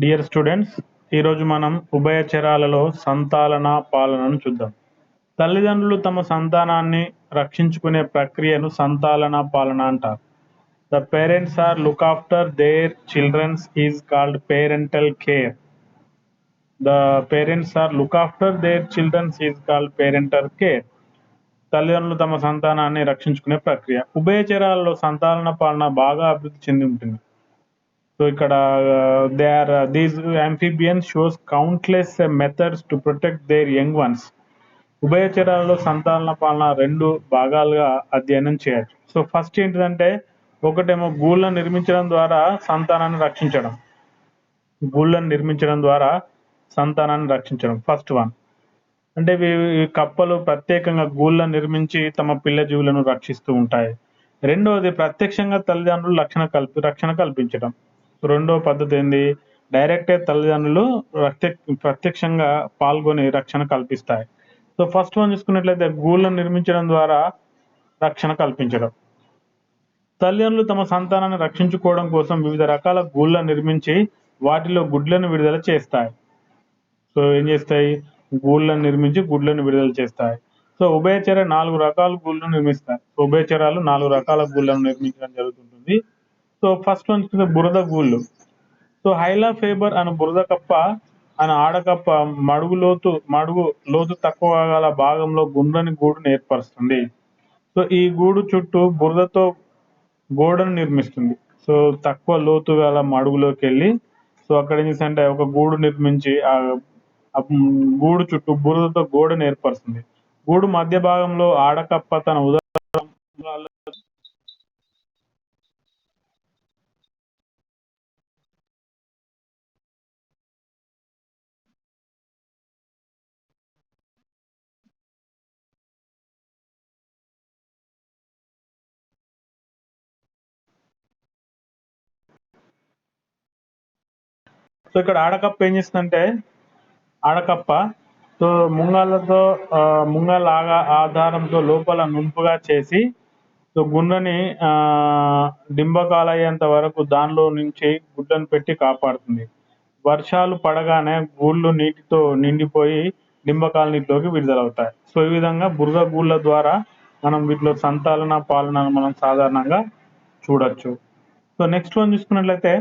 Dear students, ఈరోజు మనం ఉభయచరాలలో సంతాలన పాలనను చూద్దాం. తల్లిదండ్రులు తమ సంతానాన్ని రక్షించుకునే ప్రక్రియను సంతాలన పాలన అంటారు. The parents are look after their childrens is called parental care. The parents are look after their childrens is called parental care. తల్లిదండ్రులు తమ సంతానాన్ని రక్షించుకునే ప్రక్రియ. ఉభయచరాలలో సంతాలన పాలన బాగా అభివృద్ధి చెంది ఉంటుంది. సో ఇక్కడ these amphibians shows countless methods to protect their young ones. ఉభయచరాలలో సంతాన పాలన రెండు భాగాలుగా అధ్యయనం చేయొచ్చు. సో ఫస్ట్ ఏంటిదంటే, ఒకటేమో గూళ్ళను నిర్మించడం ద్వారా సంతానాన్ని రక్షించడం. ఫస్ట్ వన్ అంటే ఈ కప్పలు ప్రత్యేకంగా గూళ్ళను నిర్మించి తమ పిల్ల జీవులను రక్షిస్తూ ఉంటాయి. రెండవది ప్రత్యక్షంగా తల్లిదండ్రులు రక్షణ కల్పించడం. రెండో పద్ధతి ఏంది, డైరెక్ట్ తల్లిదండ్రులు ప్రత్యక్షంగా పాల్గొని రక్షణ కల్పిస్తాయి. సో ఫస్ట్ వన్ చూసుకున్నట్లయితే గూళ్ళను నిర్మించడం ద్వారా రక్షణ కల్పించడం. తల్లిదండ్రులు తమ సంతానాన్ని రక్షించుకోవడం కోసం వివిధ రకాల గూళ్ళను నిర్మించి వాటిలో గుడ్లను విడుదల చేస్తాయి. సో ఏం చేస్తాయి, గూళ్ళను నిర్మించి గుడ్లను విడుదల చేస్తాయి. సో ఉభయచర 4 రకాల గూళ్ళను నిర్మిస్తాయి. ఉభయచరాలు 4 రకాల గూళ్ళను నిర్మించడం జరుగుతుంటుంది. సో ఫస్ట్ వన్ బురద గూళ్ళు. సో హైలా ఫేబర్ అనే బురద కప్ప అనే ఆడకప్ప మడుగు లోతు తక్కువ గల భాగంలో గుండ్రని గూడును ఏర్పరుస్తుంది. సో ఈ గూడు చుట్టూ బురదతో గోడను నిర్మిస్తుంది. సో తక్కువ లోతు గల మడుగులోకి వెళ్ళి సో అక్కడ ఏం చేస్తుందంటే ఒక గూడు నిర్మించి ఆ గూడు చుట్టూ బురదతో గోడను ఏర్పరుస్తుంది. గూడు మధ్య భాగంలో ఆడకప్ప తన సో ఇక్కడ ఆడకప్ప ఏం చేస్తుందంటే, సో ముంగాల ఆధారంతో లోపల నునుపుగా చేసి సో గుండ్రని డింబకాలయ్యేంత వరకు దానిలో నుంచి గుడ్లను పెట్టి కాపాడుతుంది. వర్షాలు పడగానే గూళ్ళు నీటితో నిండిపోయి డింబకాల నీటిలోకి విడుదలవుతాయి. సో ఈ విధంగా బురద గూళ్ళ ద్వారా మనం వీటిలో సంతాలన పాలనను మనం సాధారణంగా చూడొచ్చు. సో నెక్స్ట్ వన్ చూసుకున్నట్లయితే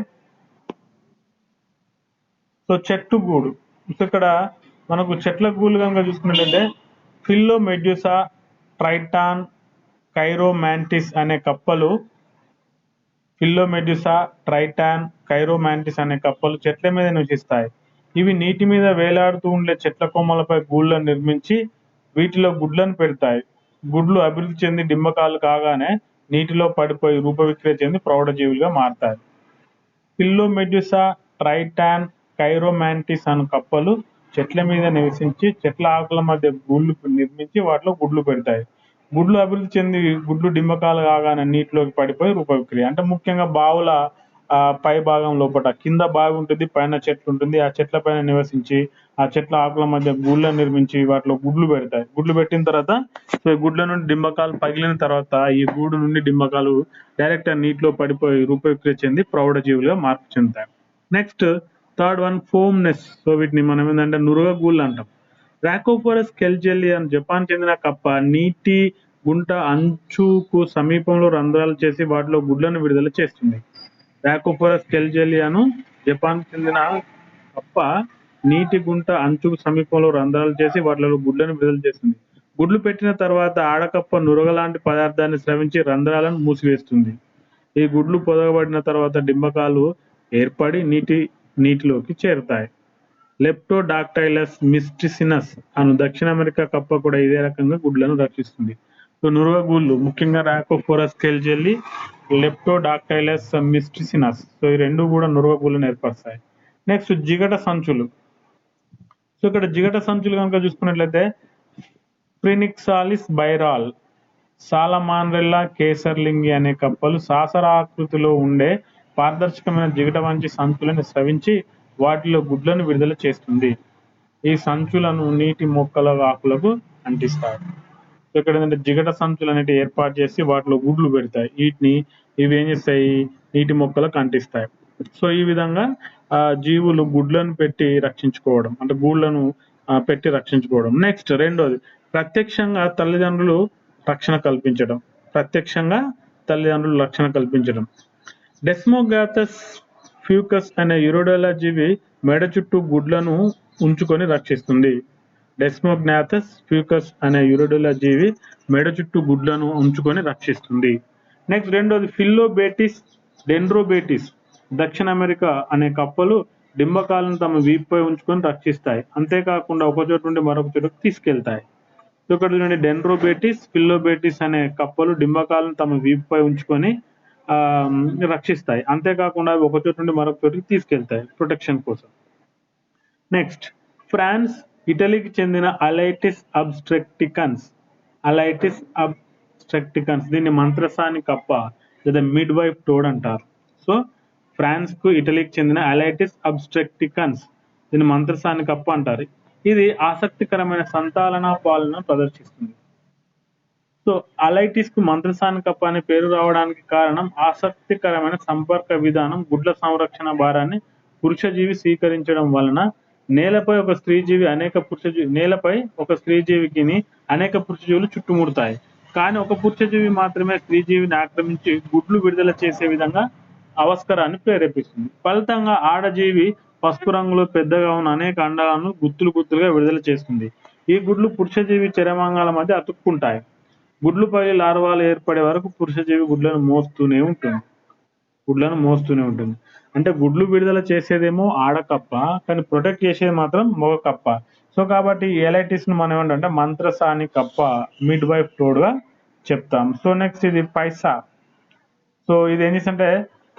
సో చెట్టు గూడు. సో ఇక్కడ మనకు చెట్ల గూళ్ళు కనుక చూసుకున్నట్లయితే ఫిల్లోమెడ్యూసా, ట్రైటాన్, కైరోమాంటిస్ అనే కప్పలు చెట్ల మీద నివసిస్తాయి. ఇవి నీటి మీద వేలాడుతూ ఉండే చెట్ల కొమ్మలపై గూళ్ళను నిర్మించి వీటిలో గుడ్లను పెడతాయి. గుడ్లు అభివృద్ధి చెంది డింబకాలు కాగానే నీటిలో పడిపోయి రూపవిక్రియ చెంది ప్రౌఢజీవులుగా మారతాయి. ఫిల్లోమెడ్యూసా, ట్రైటాన్, కైరోమాంటిస్ అను కప్పలు చెట్ల మీద నివసించి చెట్ల ఆకుల మధ్య గూళ్ళు నిర్మించి వాటిలో గుడ్లు పెడతాయి. గుడ్లు అభివృద్ధి చెంది గుడ్లు డింబకాలు కాగానే నీటిలోకి పడిపోయి రూపవిక్రియ. అంటే ముఖ్యంగా బావుల పై భాగం లోపల కింద బావి ఉంటుంది, పైన చెట్లు ఉంటుంది. ఆ చెట్ల పైన నివసించి ఆ చెట్ల ఆకుల మధ్య గూళ్ళను నిర్మించి వాటిలో గుడ్లు పెడతాయి. గుడ్లు పెట్టిన తర్వాత సో గుడ్ల నుండి డింబకాలు పగిలిన తర్వాత ఈ గూడు నుండి డింబకాలు డైరెక్ట్ నీటిలో పడిపోయి రూపవిక్రియ చెంది ప్రౌఢజీవులుగా మార్పు చెందుతాయి. Next third one foam nests. So వీటిని మనం ఏంటంటే నురగ గూళ్ళు అంటాం. రాకోఫోరస్ కెల్జెల్లి అని జపాన్ చెందిన కప్ప నీటి గుంట అంచుకు సమీపంలో రంధ్రాలు చేసి వాటిలో గుడ్లను విడుదల చేస్తుంది. రాకోఫోరస్ కెల్జెల్లి అను జపాన్ చెందిన కప్ప నీటి గుంట అంచుకు సమీపంలో రంధ్రాలు చేసి వాటిలో గుడ్లను విడుదల చేస్తుంది. గుడ్లు పెట్టిన తర్వాత ఆడకప్ప నురగ లాంటి పదార్థాన్ని స్రవించి రంధ్రాలను మూసివేస్తుంది. ఈ గుడ్లు పొదగబడిన తర్వాత డింబకాలు ఏర్పడి నీటిలోకి చేరుతాయి. లెప్టోడాక్టైలస్ మిస్టిసినస్ అను దక్షిణ అమెరికా కప్ప కూడా ఇదే రకంగా గుడ్లను రక్షిస్తుంది. సో నురగ గూళ్ళు ముఖ్యంగా రాకోఫోరస్ కెల్జెల్లి, లెప్టోడాక్టైలస్ మిస్టిసినస్. సో ఈ రెండు కూడా నురగ గూళ్ళను ఏర్పరుస్తాయి. నెక్స్ట్ జిగట సంచులు. సో ఇక్కడ జిగట సంచులు కనుక చూసుకున్నట్లయితే ఫ్రినిక్సాలిస్ బైరాల్, సాలమాన్రెల్లా కేసర్లింగి అనే కప్పలు సాసరాకృతిలో ఉండే పారదర్శకమైన జిగట వంటి సంచులను స్రవించి వాటిలో గుడ్లను విడుదల చేస్తుంది. ఈ సంచులను నీటి మొక్కల ఆకులకు అంటిస్తాయి. ఇక్కడ ఏంటంటే జిగట సంచులు అనేవి ఏర్పాటు చేసి వాటిలో గుడ్లు పెడతాయి. ఇవి ఏం చేస్తాయి, నీటి మొక్కలకు అంటిస్తాయి. సో ఈ విధంగా జీవులు గుడ్లను పెట్టి రక్షించుకోవడం, అంటే గూళ్ళను పెట్టి రక్షించుకోవడం. నెక్స్ట్ రెండోది ప్రత్యక్షంగా తల్లిదండ్రులు రక్షణ కల్పించడం. ప్రత్యక్షంగా తల్లిదండ్రులు రక్షణ కల్పించడం. డెస్మోగాథస్ ఫ్యూకస్ అనే యురోడోలా జీవి మెడ చుట్టూ గుడ్లను ఉంచుకొని రక్షిస్తుంది. డెస్మోగ్నాథస్ ఫ్యూకస్ అనే యురోడోలా జీవి మెడ చుట్టూ గుడ్లను ఉంచుకొని రక్షిస్తుంది. నెక్స్ట్ రెండోది ఫిల్లోబేటిస్ డెండ్రోబేటిస్ దక్షిణ అమెరికా అనే కప్పలు డింబకాలను తమ వీపుపై ఉంచుకొని రక్షిస్తాయి. అంతేకాకుండా ఒక చోటు నుండి మరొక చోటుకు తీసుకెళ్తాయి. ఇక్కడ నుండి డెండ్రోబేటిస్ ఫిల్లోబేటిస్ అనే కప్పలు డింబకాలను తమ వీపుపై ఉంచుకొని రక్షిస్తాయి. అంతేకాకుండా అవి ఒక చోటు నుండి మరొక చోటుకి తీసుకెళ్తాయి ప్రొటెక్షన్ కోసం. నెక్స్ట్ ఫ్రాన్స్, ఇటలీకి చెందిన అలైటిస్ అబ్స్ట్రక్టికన్స్ దీన్ని మంత్రసాని కప్ప లేదా మిడ్ వైఫ్ టోడ్ అంటారు. సో ఫ్రాన్స్ కు ఇటలీకి చెందిన అలైటిస్ అబ్స్ట్రక్టికన్స్ దీన్ని మంత్రసాని కప్ప అంటారు. ఇది ఆసక్తికరమైన సంతాలన పాలన ప్రదర్శిస్తుంది. సో అలైటిస్ కు మంత్రసాని కప్ప అనే పేరు రావడానికి కారణం ఆసక్తికరమైన సంపర్క విధానం. గుడ్ల సంరక్షణ భారాన్ని పురుషజీవి స్వీకరించడం వలన నేలపై ఒక స్త్రీజీవికి అనేక పురుషజీవులు చుట్టుముడతాయి. కానీ ఒక పురుషజీవి మాత్రమే స్త్రీజీవిని ఆక్రమించి గుడ్లు విడుదల చేసే విధంగా అవస్కరాన్ని ప్రేరేపిస్తుంది. ఫలితంగా ఆడజీవి పసుపు రంగులో పెద్దగా ఉన్న అనేక అండాలను గుత్తులుగా విడుదల చేస్తుంది. ఈ గుడ్లు పురుషజీవి చర్మాంగాల మధ్య అతుక్కుంటాయి. గుడ్లు పగిలి లార్వాలు ఏర్పడే వరకు పురుషజీవి గుడ్లను మోస్తూనే ఉంటుంది. అంటే గుడ్లు విడుదల చేసేదేమో ఆడకప్ప, కానీ ప్రొటెక్ట్ చేసేది మాత్రం మగ కప్ప. సో కాబట్టి ఈ ఎలైటిస్ ను మనం ఏమంటే మంత్రసాని కప్ప, మిడ్ వైఫ్ టోడ్ గా చెప్తాం. సో నెక్స్ట్ ఇది పైసా. సో ఇది ఏం చేస్తుంటే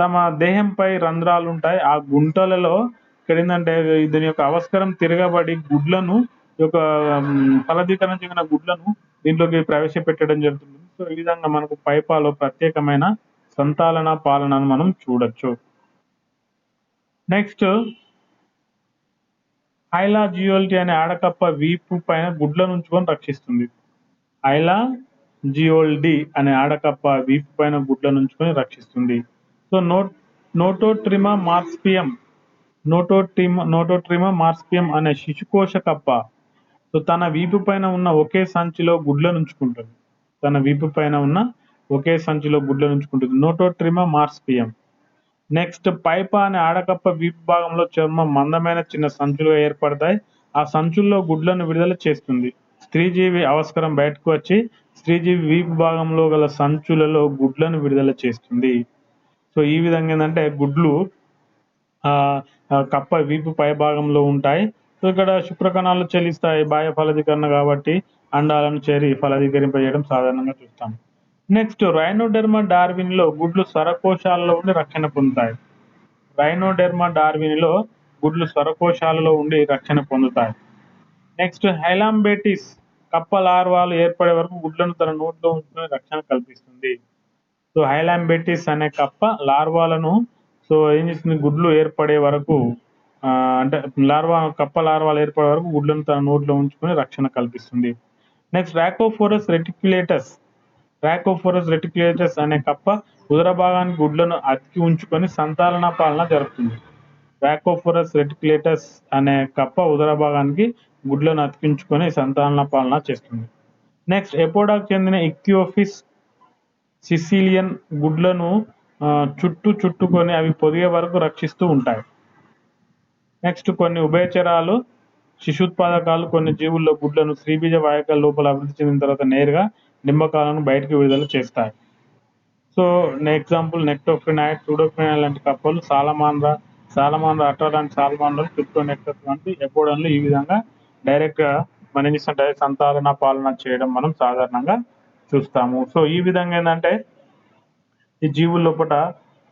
తమ దేహంపై రంధ్రాలు ఉంటాయి. ఆ గుంటలలో ఇక్కడ ఏంటంటే దీని యొక్క అవస్కరం తిరగబడి గుడ్లను యొక్క ఫలదీకరణ చెందిన గుడ్లను దీంట్లోకి ప్రవేశపెట్టడం జరుగుతుంది. సో ఈ విధంగా మనకు పైపాలో ప్రత్యేకమైన సంతాలన పాలనను మనం చూడొచ్చు. నెక్స్ట్ ఐలా జియోల్టీ అనే ఆడకప్ప వీపు పైన గుడ్లను ఉంచుకొని రక్షిస్తుంది. ఐలా జియోల్డీ అనే ఆడకప్ప వీపు పైన గుడ్లను ఉంచుకొని రక్షిస్తుంది. సో నోటోట్రిమా మార్స్పియం అనే శిశుకోశ కప్ప సో తన వీపు పైన ఉన్న ఒకే సంచిలో గుడ్లను ఉంచుకుంటుంది. నోటోట్రిమా మార్స్పియం. నెక్స్ట్ పైపా అనే ఆడకప్ప వీపు భాగంలో చర్మం మందమైన చిన్న సంచులుగా ఏర్పడతాయి. ఆ సంచుల్లో గుడ్లను విడుదల చేస్తుంది. స్త్రీజీవి అవస్కరం బయటకు వచ్చి స్త్రీజీవి వీపు భాగంలో గల సంచులలో గుడ్లను విడుదల చేస్తుంది. సో ఈ విధంగా ఏంటంటే గుడ్లు కప్ప వీపు పై భాగంలో ఉంటాయి. సో ఇక్కడ శుక్రకణాలు చెల్లిస్తాయి బాహ్య ఫలదీకరణ కాబట్టి అండాలను చేరి ఫలదీకరింపజేయడం సాధారణంగా చూస్తాం. నెక్స్ట్ రైనోడెర్మా డార్విన్ లో గుడ్లు స్వరకోశాలలో ఉండి రక్షణ పొందుతాయి. నెక్స్ట్ హైలాంబేటిస్ కప్ప లార్వాలు ఏర్పడే వరకు గుడ్లను తన నోట్లో ఉంచుకొని రక్షణ కల్పిస్తుంది. సో హైలాంబేటిస్ అనే కప్ప లార్వాలను సో ఏం చేస్తుంది, గుడ్లు ఏర్పడే వరకు కప్ప లార్వాలు ఏర్పడే వరకు గుడ్లను తన నోట్లో ఉంచుకొని రక్షణ కల్పిస్తుంది. నెక్స్ట్ రాకోఫోరస్ రెటిక్యులేటస్ అనే కప్ప ఉదర భాగానికి గుడ్లను అతికి ఉంచుకొని సంతాలన పాలన జరుపుతుంది. రాకోఫోరస్ రెటిక్యులేటస్ అనే కప్ప ఉదర భాగానికి గుడ్లను అతికించుకొని సంతాలన పాలన చేస్తుంది. నెక్స్ట్ ఎపోడాకు చెందిన ఇక్థియోఫిస్ సిసిలియన్ గుడ్లను చుట్టుకొని అవి పొదిగే వరకు రక్షిస్తూ ఉంటాయి. నెక్స్ట్ కొన్ని ఉభయచరాలు శిశుత్పాదకాలు కొన్ని జీవుల్లో గుడ్లను స్త్రీబీజ వాయకాల లోపల అభివృద్ధి చెందిన తర్వాత నేరుగా డింబకాలను బయటకు విడుదల చేస్తాయి. సో ఎగ్జాంపుల్ నెక్టోఫ్రినాయిడ్, సూడోఫ్రినాయిడ్ లాంటి కప్పలు, సాలమాండ్రా అట్రాలాంటి సాలమాండ్రాలు, క్రిప్టోనెక్టస్ వంటి ఎపోడన్లు ఈ విధంగా డైరెక్ట్ గా మనం సంతాలన పాలన చేయడం మనం సాధారణంగా చూస్తాము. సో ఈ విధంగా ఏంటంటే ఈ జీవుల లోపల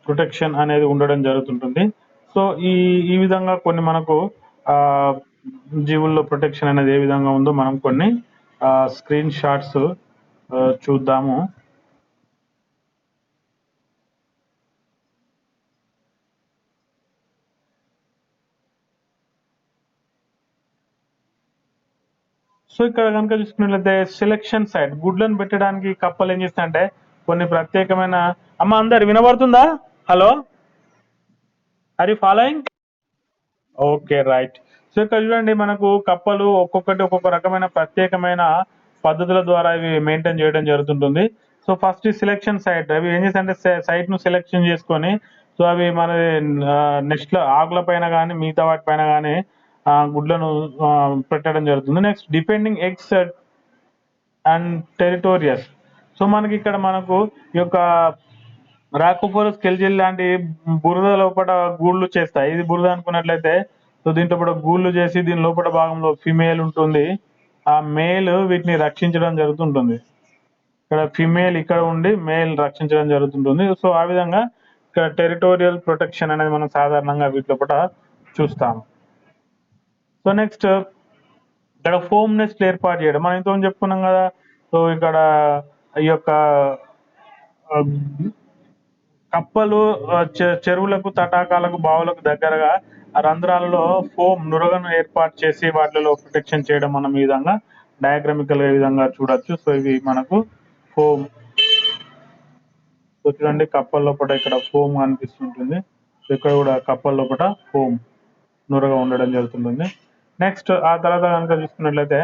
ప్రొటెక్షన్ అనేది ఉండడం జరుగుతుంటుంది. సో ఈ విధంగా కొన్ని మనకు జీవుల్లో ప్రొటెక్షన్ అనేది ఏ విధంగా ఉందో మనం కొన్ని స్క్రీన్ షాట్స్ చూద్దాము. సో ఇక్కడ కనుక చూసుకున్నట్లయితే సెలెక్షన్ సైట్ గుడ్లను పెట్టడానికి కప్పలు ఏం చేస్తాయంటే కొన్ని ప్రత్యేకమైన అందరు వినబడుతుందా? Hello, are you following? Okay. Right. So, ఇక్కడ చూడండి మనకు కప్పలు ఒక్కొక్కటి ఒక్కొక్క రకమైన ప్రత్యేకమైన పద్ధతుల ద్వారా ఇవి మెయింటైన్ చేయడం జరుగుతుంటుంది. సో, ఫస్ట్ ఈ సెలక్షన్ సైట్ అవి ఏం చేస్తాయంటే సైట్‌ను సెలక్షన్ చేసుకొని సో, అవి మన నెక్స్ట్‌లో ఆకుల పైన గాని, మిగతా వాటి పైన గాని గుడ్లను పెట్టడం జరుగుతుంది. Next depending eggs and territories. So, మనకిక్కడ మనకు ఈ యొక్క రాకోఫోరస్ కెల్జిల్ లాంటి బురద లోపట గూళ్ళు చేస్తాయి. ఇది బురద అనుకున్నట్లయితే సో దీంట్లో లోపట గూళ్ళు చేసి దీని లోపట భాగంలో ఫిమేల్ ఉంటుంది. ఆ మేల్ వీటిని రక్షించడం జరుగుతుంటుంది. ఇక్కడ ఫిమేల్ ఇక్కడ ఉండి మేల్ రక్షించడం జరుగుతుంటుంది. సో ఆ విధంగా ఇక్కడ టెరిటోరియల్ ప్రొటెక్షన్ అనేది మనం సాధారణంగా వీటి లోపట చూస్తాం. సో నెక్స్ట్ ఇక్కడ ఫోమ్ నెస్ట్ ఏర్పాటు చేయడం. మనం ఇంతకుముందు చెప్పుకున్నాం కదా. సో ఇక్కడ ఈ యొక్క కప్పలు చెరువులకు, తటాకాలకు, బావులకు దగ్గరగా ఆ రంధ్రాలలో ఫోమ్ నురగను ఏర్పాటు చేసి వాటిలో ప్రొటెక్షన్ చేయడం మనం ఈ విధంగా డయాగ్రామికల్ గా ఈ విధంగా చూడొచ్చు. సో ఇవి మనకు ఫోమ్. సో చూడండి కప్పల లోపల ఇక్కడ ఫోమ్ కనిపిస్తుంటుంది. ఇక్కడ కూడా కప్పల లోపల ఫోమ్ నురగ ఉండడం జరుగుతుంటుంది. నెక్స్ట్ ఆ తర్వాత కనుక చూసుకున్నట్లయితే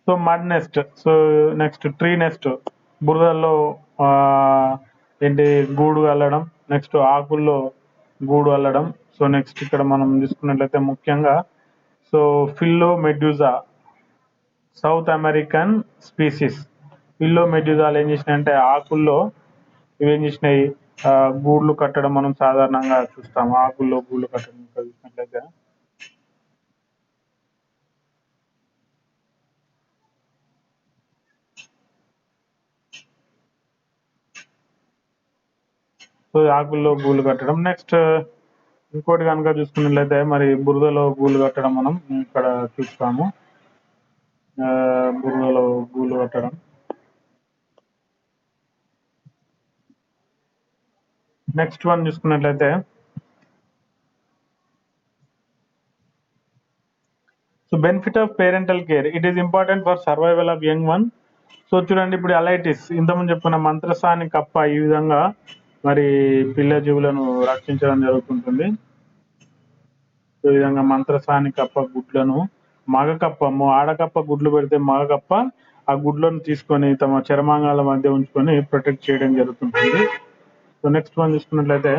so mud nest. So next tree nest, బురదల్లో ఏంటి గూడు అల్లడం. నెక్స్ట్ ఆకుల్లో గూడు అల్లడం. సో నెక్స్ట్ ఇక్కడ మనం చూసుకున్నట్లయితే ముఖ్యంగా సో ఫిల్లో మెడ్యూజా, సౌత్ అమెరికన్ స్పీసీస్. ఫిల్లో మెడ్యూజాలు ఏం చేసినాయంటే ఆకుల్లో ఇవేం చేసినాయి గూళ్ళు కట్టడం మనం సాధారణంగా చూస్తాం. ఆకుల్లో గూళ్ళు కట్టడం చూసినట్లయితే సో ఆకుల్లో గూళ్ళు కట్టడం. నెక్స్ట్ ఇంకోటి కనుక చూసుకున్నట్లయితే మరి బురదలో గూళ్ళు కట్టడం మనం ఇక్కడ చూస్తాము. బురదలో గూళ్ళు కట్టడం. నెక్స్ట్ వన్ చూసుకున్నట్లయితే so benefit of parental care, it is important for survival of young one. So చూడండి ఇప్పుడు అలైటిస్ ఇంతకుముందు చెప్పుకున్న మంత్రసాని కప్ప ఈ విధంగా మరి పిల్ల జీవులను రక్షించడం జరుగుతుంటుంది. ఈ విధంగా మంత్రసాని కప్ప గుడ్లను మగకప్ప ఆడకప్ప గుడ్లు పెడితే మగకప్ప ఆ గుడ్లను తీసుకొని తమ చర్మాంగాల మధ్య ఉంచుకొని ప్రొటెక్ట్ చేయడం జరుగుతుంటుంది. సో నెక్స్ట్ వన్ చూసుకున్నట్లయితే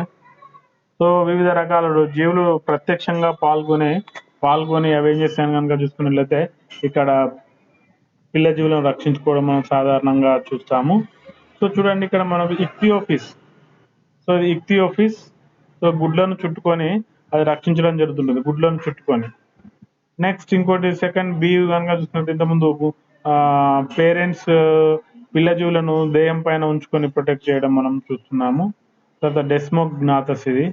సో వివిధ రకాల జీవులు ప్రత్యక్షంగా పాల్గొని అవి ఏం చేస్తాయని కనుక చూసుకున్నట్లయితే ఇక్కడ పిల్ల జీవులను రక్షించుకోవడం మనం సాధారణంగా చూస్తాము. సో చూడండి ఇక్కడ మనకు ఇక్తియోఫిస్. సో ఇది ఇక్తియోఫిస్. సో గుడ్లను చుట్టుకొని అది రక్షించడం జరుగుతుంటుంది, గుడ్లను చుట్టుకొని. నెక్స్ట్ ఇంకోటి సెకండ్ బీ కనుక చూసుకుంటే ఇంతకుముందు పేరెంట్స్ పిల్ల జీవులను దేహం పైన ఉంచుకొని ప్రొటెక్ట్ చేయడం మనం చూస్తున్నాము. తర్వాత డెస్మోగ్నాథస్ ఇది.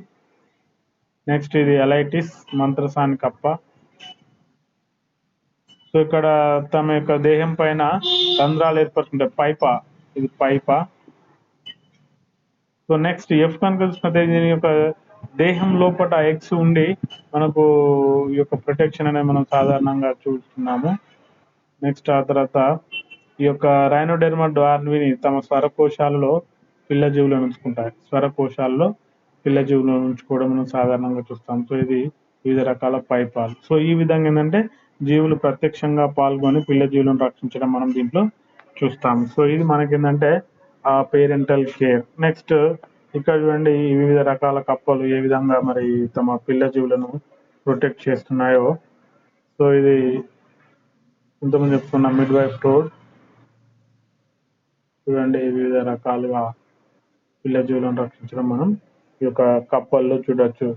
నెక్స్ట్ ఇది అలైటిస్ మంత్రసాని కప్ప. సో ఇక్కడ తమ యొక్క దేహం పైన రంధ్రాలు ఏర్పడుతుంటాయి. పైపా, ఇది పైపా. సో నెక్స్ట్ ఎఫ్ కనుక చూసుకుంటే దీని యొక్క దేహం లోపల ఎగ్స్ ఉండి మనకు ఈ యొక్క ప్రొటెక్షన్ అనేది మనం సాధారణంగా చూస్తున్నాము. నెక్స్ట్ ఆ తర్వాత ఈ యొక్క రైనోడెర్మా డార్విని తమ స్వరకోశాలలో పిల్ల జీవులను ఉంచుకుంటాయి. స్వరకోశాలలో పిల్ల జీవులను ఉంచుకోవడం మనం సాధారణంగా చూస్తాం. సో ఇది వివిధ రకాల పైపాలు. సో ఈ విధంగా ఏంటంటే జీవులు ప్రత్యక్షంగా పాల్గొని పిల్ల జీవులను రక్షించడం మనం దీంట్లో చూస్తాం. సో ఇది మనకేంటంటే పేరెంటల్ కేర్. నెక్స్ట్ ఇక్కడ చూడండి వివిధ రకాల కప్పలు ఏ విధంగా మరి తమ పిల్ల జీవులను ప్రొటెక్ట్ చేస్తున్నాయో. సో ఇది ఇంతకుముందు చెప్పుకున్న మిడ్ వైఫ్ రోడ్. చూడండి వివిధ రకాలుగా పిల్ల జీవులను రక్షించడం మనం ఈ యొక్క కప్పల్లో చూడొచ్చు.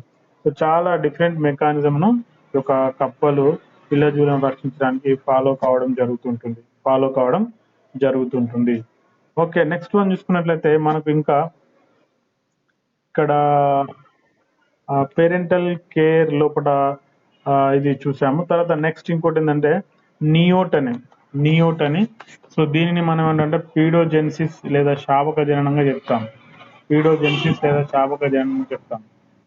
సో చాలా డిఫరెంట్ మెకానిజంను ఈ యొక్క కప్పలు పిల్ల జీవులను రక్షించడానికి ఫాలో కావడం జరుగుతుంటుంది. ఓకే, నెక్స్ట్ వన్ చూసుకున్నట్లయితే మనకు ఇంకా ఇక్కడ పేరెంటల్ కేర్ లోపల ఇది చూసాము. తర్వాత నెక్స్ట్ ఇంకోటి ఏంటంటే నియోట్ అని. సో దీనిని మనం ఏంటంటే పీడోజెన్సిస్ లేదా శాపక జననంగా చెప్తాం. పీడోజెన్సిస్ లేదా శాపక జననం చెప్తాం.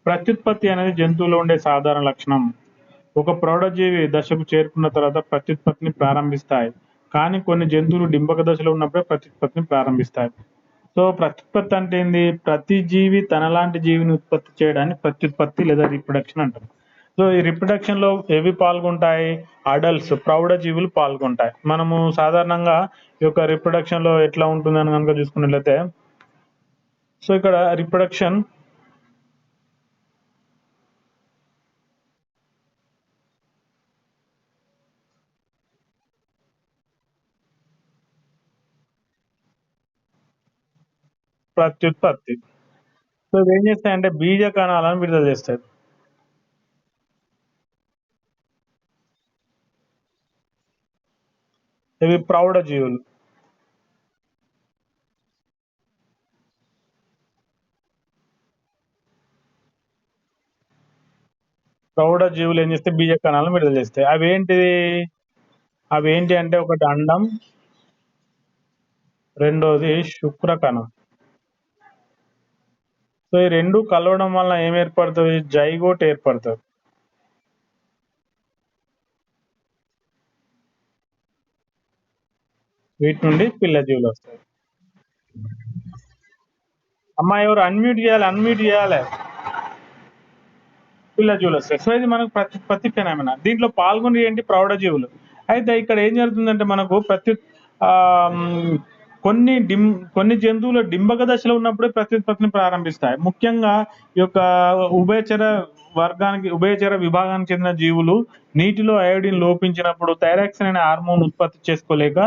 ప్రత్యుత్పత్తి అనేది జంతువులో ఉండే సాధారణ లక్షణం. ఒక ప్రౌఢజీవి దశకు చేరుకున్న తర్వాత ప్రత్యుత్పత్తిని ప్రారంభిస్తాయి. కానీ కొన్ని జంతువులు డింబక దశలో ఉన్నప్పుడే ప్రత్యుత్పత్తిని ప్రారంభిస్తాయి. సో ప్రత్యుత్పత్తి అంటే ఏంది? ప్రతి జీవి తనలాంటి జీవిని ఉత్పత్తి చేయడాన్ని ప్రత్యుత్పత్తి లేదా రీప్రొడక్షన్ అంటాం. సో ఈ రిప్రొడక్షన్ లో ఏవి పాల్గొంటాయి? అడల్ట్స్, ప్రౌఢ జీవులు పాల్గొంటాయి. మనము సాధారణంగా ఈ యొక్క రిప్రొడక్షన్ లో ఎట్లా ఉంటుందని కనుక చూసుకున్నట్లయితే, సో ఇక్కడ రిప్రొడక్షన్ ప్రత్యుత్పత్తి. సో ఇవేం చేస్తాయంటే బీజ కణాలను విడుదల చేస్తాయి. ఇవి ప్రౌఢ జీవులు. ప్రౌఢ జీవులు ఏం చేస్తాయి? బీజ కణాలను విడుదల చేస్తాయి. అవేంటి అంటే ఒకటి అండం, రెండోది శుక్రకణం. సో ఈ రెండు కలవడం వల్ల ఏం ఏర్పడుతుంది? జైగోట్ ఏర్పడుతుంది. వీటి నుండి పిల్ల జీవులు వస్తాయి. అమ్మా ఎవరు అన్మ్యూట్ చేయాలి. పిల్ల జీవులు వస్తాయి. సో ఇది మనకు ప్రతి ఫెనామినా. దీంట్లో పాల్గొని ఏంటి? ప్రౌఢ జీవులు. అయితే ఇక్కడ ఏం జరుగుతుందంటే మనకు ఆ, మ్, కొన్ని జంతువులు డింబక దశలో ఉన్నప్పుడే ప్రత్యుత్పత్తిని ప్రారంభిస్తాయి. ముఖ్యంగా ఈ యొక్క ఉభయచర విభాగానికి చెందిన జీవులు నీటిలో అయోడిన్ లోపించినప్పుడు థైరాక్సిన్ అనే హార్మోన్ ఉత్పత్తి చేసుకోలేక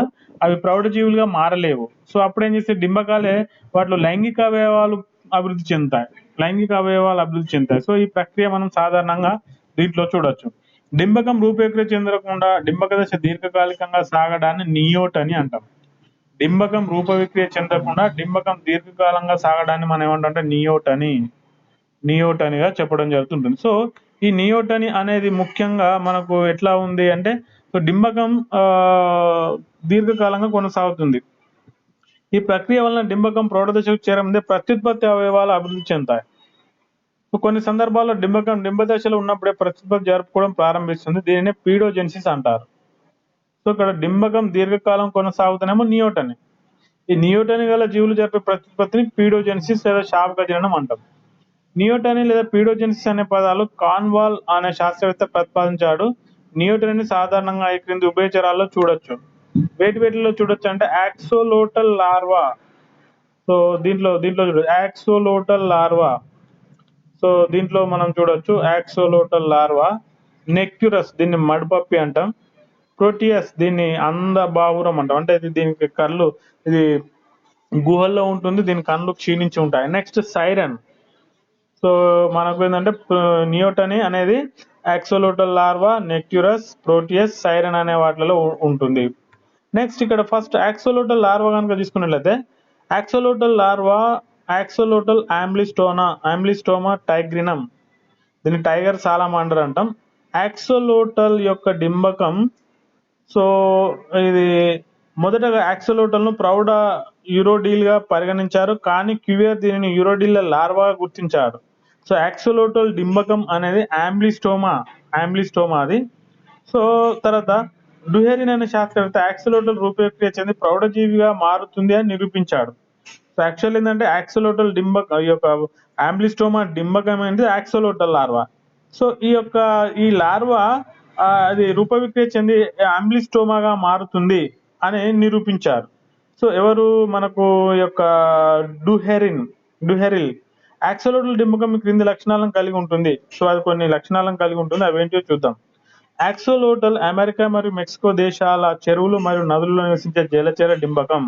అవి ప్రౌఢ జీవులుగా మారలేవు. సో అప్పుడు ఏం చేస్తే డింబకాలే వాటిలో లైంగిక అవయవాలు అభివృద్ధి చెందుతాయి. సో ఈ ప్రక్రియ మనం సాధారణంగా దీంట్లో చూడొచ్చు. డింబకం రూపురేఖలు చెందకుండా డింబక దశ దీర్ఘకాలికంగా సాగడాన్ని నియోట్ అని అంటాం. డింబకం రూపవిక్రియ చెందకుండా డింబకం దీర్ఘకాలంగా సాగడాన్ని మనం ఏమంటాం? నియోటనిగా చెప్పడం జరుగుతుంటుంది. సో ఈ నియోటని అనేది ముఖ్యంగా మనకు ఎట్లా ఉంది అంటే, సో డింబకం దీర్ఘకాలంగా కొనసాగుతుంది. ఈ ప్రక్రియ వలన డింబకం ప్రౌఢ దశకు చేరముందే ప్రత్యుత్పత్తి అవయవాలు అభివృద్ధి చెందుతాయి. సో కొన్ని సందర్భాల్లో డింబకం డింబదశలో ఉన్నప్పుడే ప్రత్యుత్పత్తి జరుపుకోవడం ప్రారంభిస్తుంది. దీనినే పీడోజెన్సిస్ అంటారు. సో ఇక్కడ డింబకం దీర్ఘకాలం కొనసాగుతేనేమో నియోటని. ఈ నియోటని గల జీవులు జరిపే ప్రత్యుత్పత్తిని పీడోజెన్సిస్ లేదా శాపక జననం అంటాం. నియోటని లేదా పీడోజెన్సిస్ అనే పదాలు కాన్వాల్ అనే శాస్త్రవేత్త ప్రతిపాదించాడు. నియోటనిని సాధారణంగా ఈ క్రింది ఉభయచరాల్లో చూడొచ్చు. వేటిలో చూడొచ్చు అంటే యాక్సోలోటల్ లార్వా. సో దీంట్లో చూడొచ్చు యాక్సోలోటల్ లార్వా. సో దీంట్లో మనం చూడొచ్చు యాక్సోలోటల్ లార్వా. నెక్యురస్ దీన్ని మడిపప్పి అంటాం. ప్రోటియస్ దీన్ని అందబావురం అంటాం. అంటే దీనికి కళ్ళు ఇది గుహల్లో ఉంటుంది, దీని కళ్ళు క్షీణించి ఉంటాయి. Next siren. సో మనకు ఏంటంటే నియోటని అనేది యాక్సోలోటల్ లార్వా, నెక్యురస్, ప్రోటియస్, సైరన్ అనే వాటిలో ఉంటుంది. నెక్స్ట్ ఇక్కడ ఫస్ట్ యాక్సోలోటల్ లార్వా కనుక తీసుకున్నట్లయితే యాక్సోలోటల్ లార్వా యాక్సోలోటల్ ఆంబ్లిస్టోమా టైగ్రినం, దీన్ని టైగర్ సాలమాండర్ అంటాం. యాక్సోలోటల్ యొక్క డింబకం, సో ఇది మొదటగా యాక్సోలోటల్ ను ప్రౌఢ యూరోడీల్ గా పరిగణించారు, కానీ క్యూవియర్ దీనిని యూరోడీల్ లార్వాగా గుర్తించారు. సో యాక్సోలోటల్ డింబకం అనేది ఆంబ్లిస్టోమా అది. సో తర్వాత డుహెరిన్ అనే శాస్త్రవేత్త యాక్సోలోటల్ రూపక్రియ చెంది ప్రౌఢజీవిగా మారుతుంది అని నిరూపించాడు. సో యాక్చువల్ ఏంటంటే యాక్సోలోటల్ ఈ యొక్క ఆంబ్లిస్టోమా డింబకం అనేది యాక్సోలోటల్ లార్వా. సో ఈ లార్వా అది రూపవిక్రియ చెంది ఆంబ్లిస్టోమాగా మారుతుంది అని నిరూపించారు. సో ఎవరు? మనకు ఈ యొక్క డుహెరిల్. యాక్సోలోటల్ డింబకం క్రింది లక్షణాలను కలిగి ఉంటుంది. సో అది కొన్ని లక్షణాలను కలిగి ఉంటుంది, అవేంటో చూద్దాం. యాక్సోలోటల్ అమెరికా మరియు మెక్సికో దేశాల చెరువులు మరియు నదులలో నివసించే జలచర డింబకం.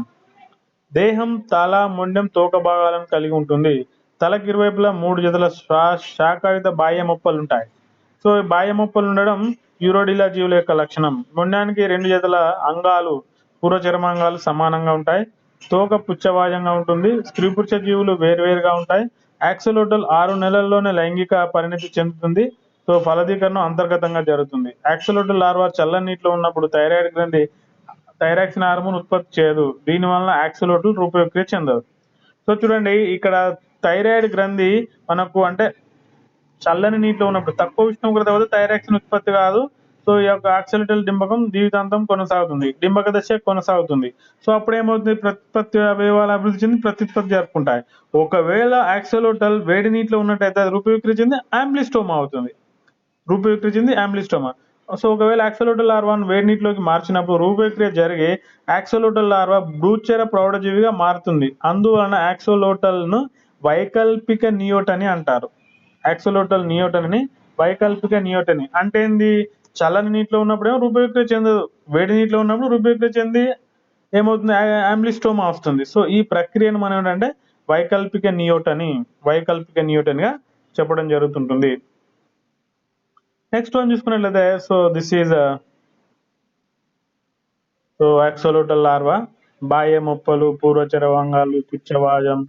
దేహం, తల, మొండెం, తోక భాగాలను కలిగి ఉంటుంది. తలకు ఇరువైపులా 3 జతల శాఖాయుత బాహ్య మొప్పలు ఉంటాయి. సో ఈ బాహ్య మొప్పలు ఉండడం యూరోడిలా జీవుల యొక్క లక్షణం. మొండానికి 2 జతల అంగాలు, పూర్వచర్మాంగాలు సమానంగా ఉంటాయి. తోక పుచ్చవాజంగా ఉంటుంది. స్త్రీ పురుష జీవులు వేరువేరుగా ఉంటాయి. యాక్సోలోటల్ 6 నెలల్లోనే లైంగిక పరిణతి చెందుతుంది. సో ఫలదీకరణం అంతర్గతంగా జరుగుతుంది. యాక్సోలోటల్ లార్వా చల్లని నీటిలో ఉన్నప్పుడు థైరాయిడ్ గ్రంథి థైరాక్సిన్ హార్మోన్ ఉత్పత్తి చేయదు. దీని వలన యాక్సోలోటల్ రూపక్రియ చెందదు. సో చూడండి ఇక్కడ థైరాయిడ్ గ్రంథి మనకు అంటే చల్లని నీటిలో ఉన్నప్పుడు తక్కువ ఉష్ణోగ్రత వద్ద థైరాక్సిన్ ఉత్పత్తి కాదు. సో ఈ యొక్క యాక్సిలేటల్ డింబకం జీవితాంతం కొనసాగుతుంది, డింబక దశ కొనసాగుతుంది. సో అప్పుడు ఏమవుతుంది, ప్రత్యుత్పత్తి అవయవాలు అభివృద్ధి చెంది ప్రత్యుత్పత్తి జరుపుకుంటాయి. ఒకవేళ యాక్సిలోటల్ వేడి నీటిలో ఉన్నట్టయితే అది రూపవిక్రియ చెంది యాంబ్లిస్టోమా అవుతుంది, రూపవిక్రియ చెంది యాంబ్లిస్టోమా. సో ఒకవేళ యాక్సిలోటల్ లార్వాను వేడి నీటిలోకి మార్చినప్పుడు రూపవిక్రియ జరిగి యాక్సిలోటల్ లార్వా భూచర ప్రౌఢజీవిగా మారుతుంది. అందువలన యాక్సిలోటల్ ను వైకల్పిక నియోటని అంటారు. యాక్సిలోటల్ నియోటని వైకల్పిక నియోటని అంటే ఏంది, చల్లని నీటిలో ఉన్నప్పుడేమో రూపవిక్రియ చెందదు, వేడి నీటిలో ఉన్నప్పుడు రూపవిక్రియ చెంది ఏమవుతుంది, యాంబ్లిస్టోమా వస్తుంది. సో ఈ ప్రక్రియను మనం ఏంటంటే వైకల్పిక నియోటనిగా చెప్పడం జరుగుతుంటుంది. నెక్స్ట్ వన్ చూసుకున్నట్లయితే, so this is so axolotl larva, బాహ్య మొప్పలు, పూర్వచర వంగాలు, పుచ్చవాజం.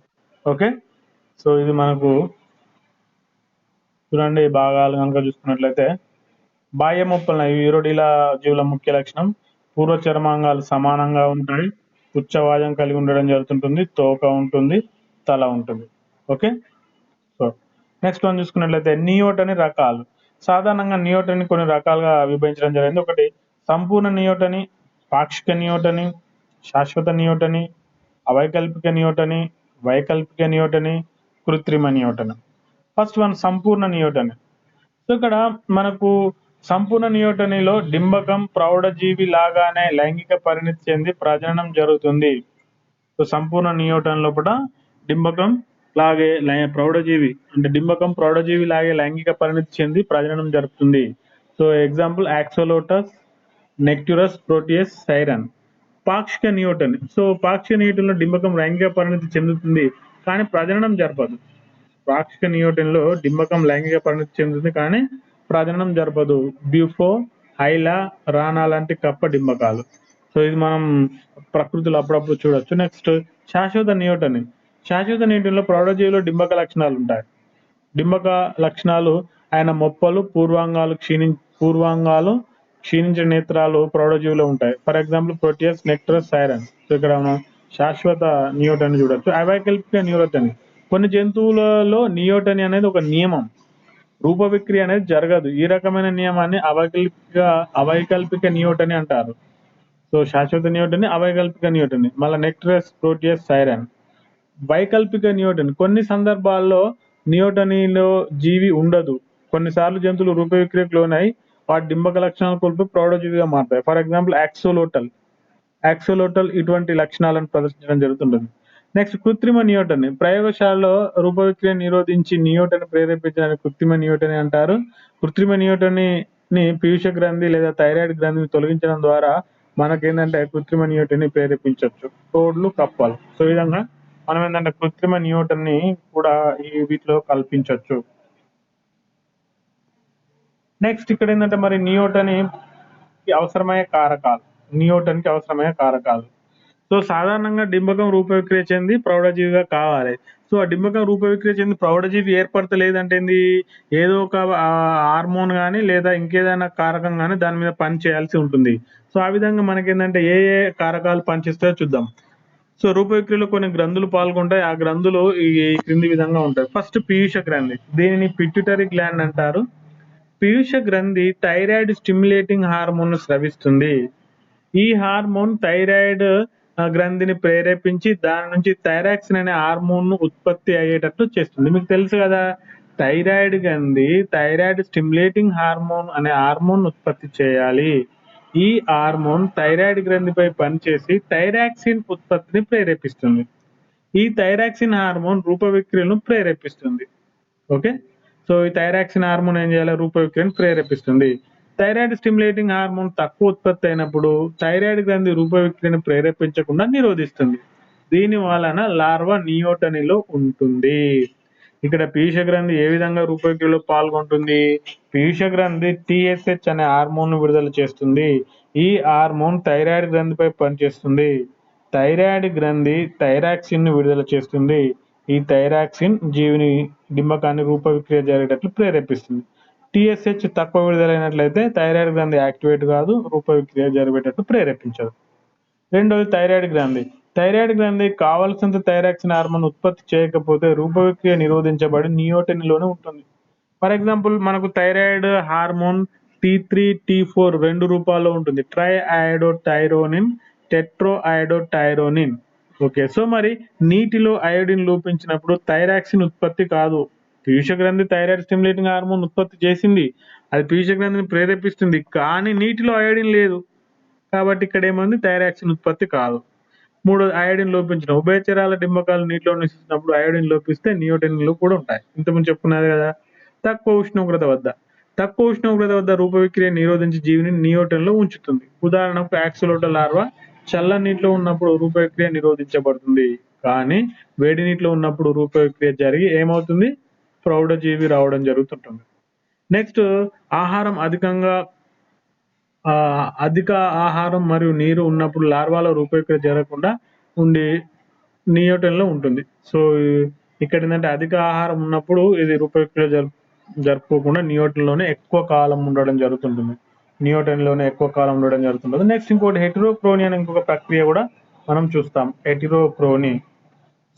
ఓకే, సో ఇది మనకు చూడండి భాగాలు కనుక చూసుకున్నట్లయితే, బాహ్య మొప్పలు ఇవి యూరోడిలా జీవుల ముఖ్య లక్షణం. పూర్వ చర్మాంగాలు సమానంగా ఉంటాయి, పుచ్చవాజం కలిగి ఉండడం జరుగుతుంటుంది, తోక ఉంటుంది, తల ఉంటుంది. ఓకే, సో నెక్స్ట్ వన్ చూసుకున్నట్లయితే నియోటని రకాలు. సాధారణంగా నియోటని కొన్ని రకాలుగా విభజించడం జరిగింది. ఒకటి సంపూర్ణ నియోటని, పాక్షిక నియోటని, శాశ్వత నియోటని, అవైకల్పిక నియోటని, వైకల్పిక నియోటని, కృత్రిమ నియోటని. ఫస్ట్ వన్ సంపూర్ణ నియోటని. సో ఇక్కడ మనకు సంపూర్ణ నియోటనిలో డింబకం ప్రౌఢజీవి లాగానే లైంగిక పరిణతి చెంది ప్రజననం జరుగుతుంది. సో సంపూర్ణ నియోటన్ లోపల డింబకం లాగే ప్రౌఢజీవి అంటే డింబకం ప్రౌఢజీవి లాగే లైంగిక పరిణతి చెంది ప్రజననం జరుపుతుంది. So example axolotls, Necturus, Proteus, Siren. పాక్షిక నియోటన్. సో పాక్షిక నియోటన్లో డింబకం లైంగిక పరిణతి చెందుతుంది కానీ ప్రజననం జరపదు. పాక్షిక నియోటన్లో డింబకం లైంగిక పరిణతి చెందుతుంది కానీ ప్రజననం జరపదు. బ్యూఫో, హైలా, రానా లాంటి కప్ప డింబకాలు. సో ఇది మనం ప్రకృతిలో అప్పుడప్పుడు చూడొచ్చు. నెక్స్ట్ శాశ్వత నియోటని. శాశ్వత నియోటన్లో ప్రౌఢజీవిలో డింబక లక్షణాలు ఉంటాయి. డింబక లక్షణాలు ఆయన మొప్పలు, పూర్వాంగాలు, క్షీణించిన నేత్రాలు ప్రౌఢజీవిలో ఉంటాయి. For example Proteus, Necturus, Siren. So ఇక్కడ మనం శాశ్వత నియోటని చూడొచ్చు. అవైకల్పిక నియోటని. కొన్ని జంతువులలో నియోటని అనేది ఒక నియమం, రూపవిక్రియ అనేది జరగదు. ఈ రకమైన నియమాన్ని అవైకల్పిక నియోటని అంటారు. సో శాశ్వత నియోటని, అవైకల్పిక నియోటని. మళ్ళీ నెక్టరస్, ప్రోటియస్, సైరన్. వైకల్పిక నియోటని. కొన్ని సందర్భాల్లో నియోటనిలో జీవి ఉండదు. కొన్నిసార్లు జంతువులు రూపవిక్రియకు లోనై వాటి డింబక లక్షణాలు కోల్పోయి ప్రౌఢజీవిగా మారుతాయి. ఫర్ ఎగ్జాంపుల్ యాక్సోలోటల్ ఇటువంటి లక్షణాలను ప్రదర్శించడం జరుగుతుంటుంది. నెక్స్ట్ కృత్రిమ నియోటని. ప్రయోగశాలలో రూపవిక్రియ నిరోధించి నియోటని ప్రేరేపించడానికి కృత్రిమ నియోటని అంటారు. కృత్రిమ నియోటని పీయూష గ్రంథి లేదా థైరాయిడ్ గ్రంథిని తొలగించడం ద్వారా మనకేంటంటే కృత్రిమ నియోటని ప్రేరేపించవచ్చు. తోడ్లు, కప్పలు. సో ఈ విధంగా మనం ఏంటంటే కృత్రిమ నియోటని కూడా ఈ వీటిలో కల్పించవచ్చు. నెక్స్ట్ ఇక్కడ ఏంటంటే మరి నియోటనికి అవసరమయ్యే కారకాలు. సో సాధారణంగా డింబకం రూపవిక్రియ చెంది ప్రౌఢజీవిగా కావాలి. సో ఆ డింబకం రూపవిక్రియ చెంది ప్రౌఢజీవి ఏర్పడతలేదంటే ఏంది, ఏదో ఒక హార్మోన్ కానీ లేదా ఇంకేదైనా కారకం కానీ దాని మీద పని చేయాల్సి ఉంటుంది. సో ఆ విధంగా మనకేంటంటే ఏ కారకాలు పనిచేస్తాయో చూద్దాం. సో రూపవిక్రియలో కొన్ని గ్రంథులు పాల్గొంటాయి. ఆ గ్రంథులు ఈ క్రింది విధంగా ఉంటాయి. ఫస్ట్ పీయూష గ్రంథి. దీనిని పిట్యూటరీ గ్లాండ్ అంటారు. పీయూష గ్రంథి థైరాయిడ్ స్టిమ్యులేటింగ్ హార్మోన్ స్రవిస్తుంది. ఈ హార్మోన్ థైరాయిడ్ గ్రంథిని ప్రేరేపించి దాని నుంచి థైరాక్సిన్ అనే హార్మోన్ ను ఉత్పత్తి అయ్యేటట్లు చేస్తుంది. మీకు తెలుసు కదా, థైరాయిడ్ గ్రంథి థైరాయిడ్ స్టిమ్యులేటింగ్ హార్మోన్ అనే హార్మోన్ ఉత్పత్తి చేయాలి. ఈ హార్మోన్ థైరాయిడ్ గ్రంథిపై పనిచేసి థైరాక్సిన్ ఉత్పత్తిని ప్రేరేపిస్తుంది. ఈ థైరాక్సిన్ హార్మోన్ రూపవిక్రియను ప్రేరేపిస్తుంది. ఓకే, సో ఈ థైరాక్సిన్ హార్మోన్ ఏం చేయాలి, రూపవిక్రియను ప్రేరేపిస్తుంది. థైరాయిడ్ స్టిమ్యులేటింగ్ హార్మోన్ తక్కువ ఉత్పత్తి అయినప్పుడు థైరాయిడ్ గ్రంథి రూపవిక్రియను ప్రేరేపించకుండా నిరోధిస్తుంది. దీని వలన లార్వా నియోటనిలో ఉంటుంది. ఇక్కడ పీయూష గ్రంథి ఏ విధంగా రూపవిక్రియలో పాల్గొంటుంది, పీయూష గ్రంథి TSH అనే హార్మోన్ ను విడుదల చేస్తుంది. ఈ హార్మోన్ థైరాయిడ్ గ్రంథిపై పనిచేస్తుంది. థైరాయిడ్ గ్రంథి థైరాక్సిన్ ను విడుదల చేస్తుంది. ఈ థైరాక్సిన్ జీవిని డింబకాన్ని రూపవిక్రియ జరిగేటట్లు ప్రేరేపిస్తుంది. TSH తక్కువ విడుదలైనట్లయితే థైరాయిడ్ గ్రంథి యాక్టివేట్ కాదు, రూపవిక్రియ జరిగేటట్లు ప్రేరేపించదు. రెండోది థైరాయిడ్ గ్రంథి. థైరాయిడ్ గ్రంథి కావలసినంత థైరాక్సిన్ హార్మోన్ ఉత్పత్తి చేయకపోతే రూపవిక్రియ నిరోధించబడి నియోటనిలోనే ఉంటుంది. ఫర్ ఎగ్జాంపుల్ మనకు థైరాయిడ్ హార్మోన్ T3 T4 2 రూపాల్లో ఉంటుంది. ట్రై అయోడోటైరోనిన్, టెట్రో అయోడోటైరోనిన్. ఓకే. సో మరి నీటిలో అయోడిన్ లోపించినప్పుడు థైరాక్సిన్ ఉత్పత్తి కాదు. పీయూష గ్రంథి థైరాయిడ్ స్టిమ్యులేటింగ్ హార్మోన్ ఉత్పత్తి చేసింది. అది పీయూష గ్రంథిని ప్రేరేపిస్తుంది. కానీ నీటిలో అయోడిన్ లేదు. కాబట్టి ఇక్కడ ఏముంది, థైరాక్సిన్ ఉత్పత్తి కాదు. మూడోది అయోడిన్ లోపించడం. ఉభయచరాల డింబకాలు నీటిలో నివసిస్తున్నప్పుడు అయోడిన్ లోపిస్తే నియోటనిన్లు కూడా ఉంటాయి. ఇంతకుముందు చెప్పుకున్నది కదా. తక్కువ ఉష్ణోగ్రత వద్ద రూపవిక్రియ నిరోధించి జీవిని నియోటన్లో ఉంచుతుంది. ఉదాహరణకు యాక్సిలోటల్ లార్వా చల్లని నీటిలో ఉన్నప్పుడు రూపవిక్రియ నిరోధించబడుతుంది. కానీ వేడి నీటిలో ఉన్నప్పుడు రూపవిక్రియ జరిగి ఏమవుతుంది, ప్రౌఢజీవి రావడం జరుగుతుంటుంది. నెక్స్ట్, అధిక ఆహారం మరియు నీరు ఉన్నప్పుడు లార్వాలో రూపవిక్రియ జరగకుండా ఉండి నియోటన్లో ఉంటుంది. సో ఇక్కడ ఏంటంటే అధిక ఆహారం ఉన్నప్పుడు ఇది రూపవిక్రియ జరుపుకోకుండా నియోటన్లోనే ఎక్కువ కాలం ఉండడం జరుగుతుంటుంది. నెక్స్ట్ ఇంకోటి హెటిరోక్రోని అనే ఇంకొక ప్రక్రియ కూడా మనం చూస్తాం, హెటిరోక్రోని.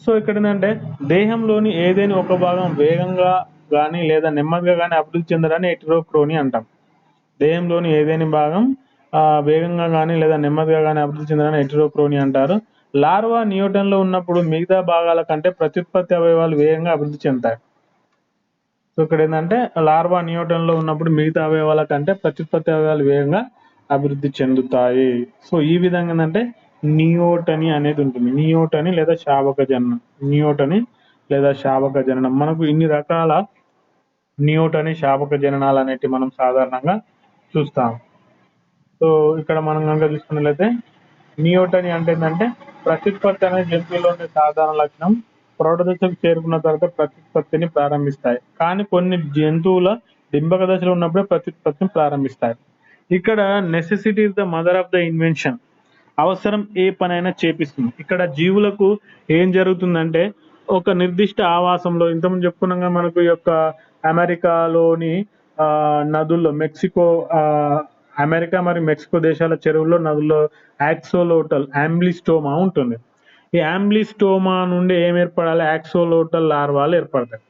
సో ఇక్కడ ఏంటంటే దేహంలోని ఏదైనా ఒక భాగం వేగంగా కానీ లేదా నెమ్మదిగా కానీ అభివృద్ధి చెందడాన్ని హెటిరోక్రోని అంటాం. దేహంలోని ఏదైనా భాగం వేగంగా కానీ లేదా నెమ్మదిగా కానీ అభివృద్ధి చెందడాన్ని హెటిరోక్రోని అంటారు. లార్వా నియోటన్లో ఉన్నప్పుడు మిగతా భాగాల కంటే ప్రత్యుత్పత్తి అవయవాలు వేగంగా అభివృద్ధి చెందుతాయి. సో ఇక్కడ ఏంటంటే లార్వా నియోటన్లో ఉన్నప్పుడు మిగతా అవయవాల కంటే ప్రత్యుత్పత్తి అవయవాలు వేగంగా అభివృద్ధి చెందుతాయి. సో ఈ విధంగా ఏంటంటే నియోటని అనేది ఉంటుంది. నియోటని లేదా శావక జననం. మనకు ఇన్ని రకాల నియోటని శావక జననాలు అనేటివి మనం సాధారణంగా చూస్తాం. సో ఇక్కడ మనం కనుక చూసుకున్నట్లయితే నియోటని అంటే ఏంటంటే ప్రత్యుత్పత్తి అనేది జంతువుల్లో ఉండే సాధారణ లక్షణం. ప్రౌఢ దశకు చేరుకున్న తర్వాత ప్రత్యుత్పత్తిని ప్రారంభిస్తాయి. కానీ కొన్ని జంతువుల డింబక దశలో ఉన్నప్పుడే ప్రత్యుత్పత్తిని ప్రారంభిస్తాయి. ఇక్కడ necessity is the mother of the invention. అవసరం ఏ పనైనా చేపిస్తుంది. ఇక్కడ జీవులకు ఏం జరుగుతుందంటే ఒక నిర్దిష్ట ఆవాసంలో, ఇంతకుముందు చెప్పుకున్నాగా మనకు ఈ యొక్క అమెరికాలోని నదుల్లో అమెరికా మరియు మెక్సికో దేశాల చెరువుల్లో, నదుల్లో యాక్సోలోటల్ ఆంబ్లిస్టోమా ఉంటుంది. ఈ ఆంబ్లిస్టోమా నుండి ఏం ఏర్పడాలి, యాక్సోలోటల్ లార్వాలు ఏర్పడతాయి.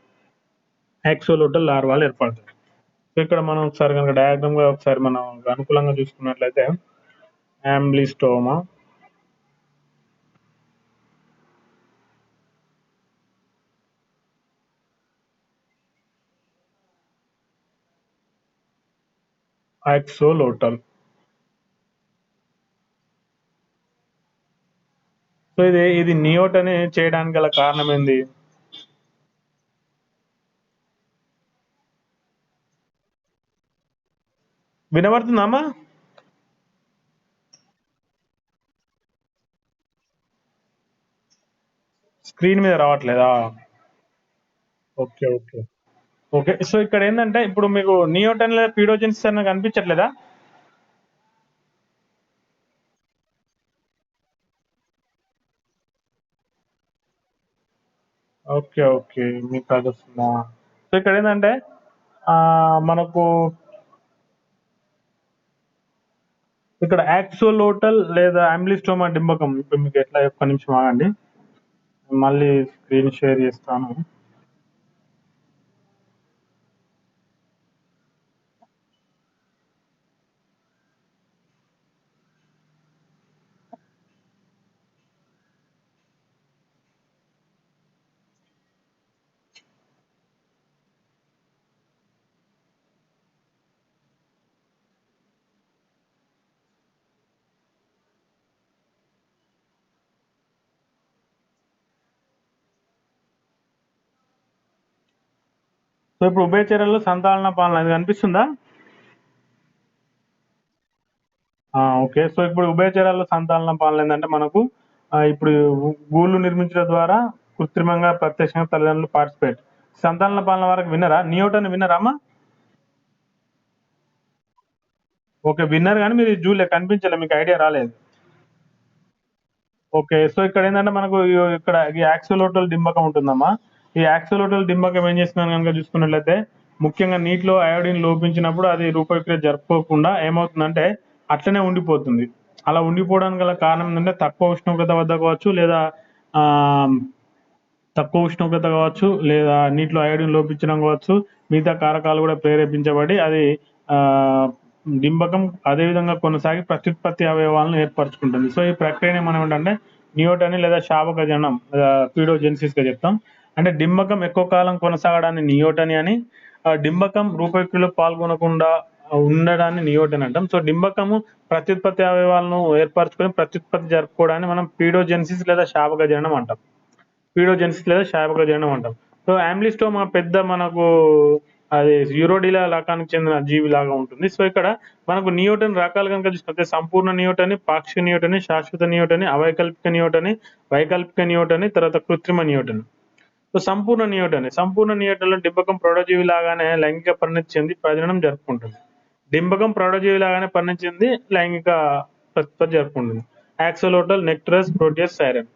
ఇక్కడ మనం ఒకసారి కనుక డయాగ్రామ్ గా ఒకసారి మనం అనుకూలంగా చూసుకున్నట్లయితే ఆంబ్లిస్టోమా, యాక్సోలోటల్. సో ఇది నియోటని చేయడానికి గల కారణం ఏంది? వినబడుతుందమ్మా? స్క్రీన్ మీద రావట్లేదా? ఓకే. సో ఇక్కడ ఏంటంటే ఇప్పుడు మీకు నియోటన్ లేదా పీడోజెన్సిస్ అని కనిపించట్లేదా? ఓకే మీకు అది వస్తుందా? సో ఇక్కడ ఏంటంటే మనకు ఇక్కడ యాక్సోలోటల్ లేదా ఆంబ్లిస్టోమా డింబకం. ఇప్పుడు మీకు ఎట్లా, ఒక్క నిమిషం ఆగండి, మళ్ళీ స్క్రీన్ షేర్ చేస్తాను. సో ఇప్పుడు ఉభయచర్యల్లో సంతాన పాలన అది కనిపిస్తుందా? ఓకే. సో ఇప్పుడు ఉభయచరాల్లో సంతాన పాలన ఏంటంటే మనకు ఇప్పుడు గూళ్ళు నిర్మించడం ద్వారా కృత్రిమంగా ప్రత్యక్షంగా తల్లిదండ్రులు పార్టిసిపేట్. సంతాన పాలన వరకు విన్నరా? నియోటన్ విన్నరామా? ఓకే, విన్నర్ కానీ మీరు జూలే, కనిపించలే, మీకు ఐడియా రాలేదు. ఓకే. సో ఇక్కడ ఏంటంటే మనకు ఇక్కడ ఈ యాక్సోలోటల్ డింబకం ఉంటుందమ్మా. ఈ యాక్సోలోటల్ డింబకం ఏం చేస్తుందని కనుక చూసుకున్నట్లయితే ముఖ్యంగా నీటిలో అయోడిన్ లోపించినప్పుడు అది రూపవిక్రియ జరుపుకోకుండా ఏమవుతుందంటే అట్లనే ఉండిపోతుంది. అలా ఉండిపోవడానికి గల కారణం ఏంటంటే తక్కువ ఉష్ణోగ్రత వద్ద కావచ్చు, లేదా నీటిలో అయోడిన్ లోపించడం కావచ్చు, మిగతా కారకాలు కూడా ప్రేరేపించబడి అది డింబకం అదే విధంగా కొనసాగి ప్రత్యుత్పత్తి అవయవాలను ఏర్పరచుకుంటుంది. సో ఈ ప్రక్రియని మనం ఏంటంటే నియోటనీ లేదా శావక జననం పీడోజెనిసిస్ గా చెప్తాం. అంటే డింబకం ఎక్కువ కాలం కొనసాగడాన్ని నియోటనీ అని, డింబకం రూపవిక్రియలో పాల్గొనకుండా ఉండడాన్ని నియోటనీ అంటాం. సో డింబకము ప్రత్యుత్పత్తి అవయవాలను ఏర్పరచుకొని ప్రత్యుత్పత్తి జరుపుకోవడాన్ని మనం పీడోజెనిసిస్ లేదా శావక జననం అంటాం. పీడోజెనిసిస్ లేదా శావక జననం అంటాం. సో ఆంబ్లియోస్టోమా పెద్ద మనకు అది యూరోడిలా రకానికి చెందిన జీవి లాగా ఉంటుంది. సో ఇక్కడ మనకు నియోటన్ రకాలు కనుక చూసుకుంటే సంపూర్ణ నియోటనీ, పాక్షిక నియోటనీ, శాశ్వత నియోటనీ, అవైకల్పిక నియోటనీ, వైకల్పిక నియోటనీ, తర్వాత కృత్రిమ నియోటనీ. సో సంపూర్ణ నియోటన్లో డింబకం ప్రౌఢజీవి లాగానే లైంగిక పరిణతి చెంది ప్రజననం జరుపుకుంటుంది. డింబకం ప్రౌఢజీవి లాగానే పరిణతి చెంది లైంగిక ప్రత్యుత్పత్తి జరుపుకుంటుంది. యాక్సోలోటల్, నెక్టరస్, ప్రోటియస్, సైరన్.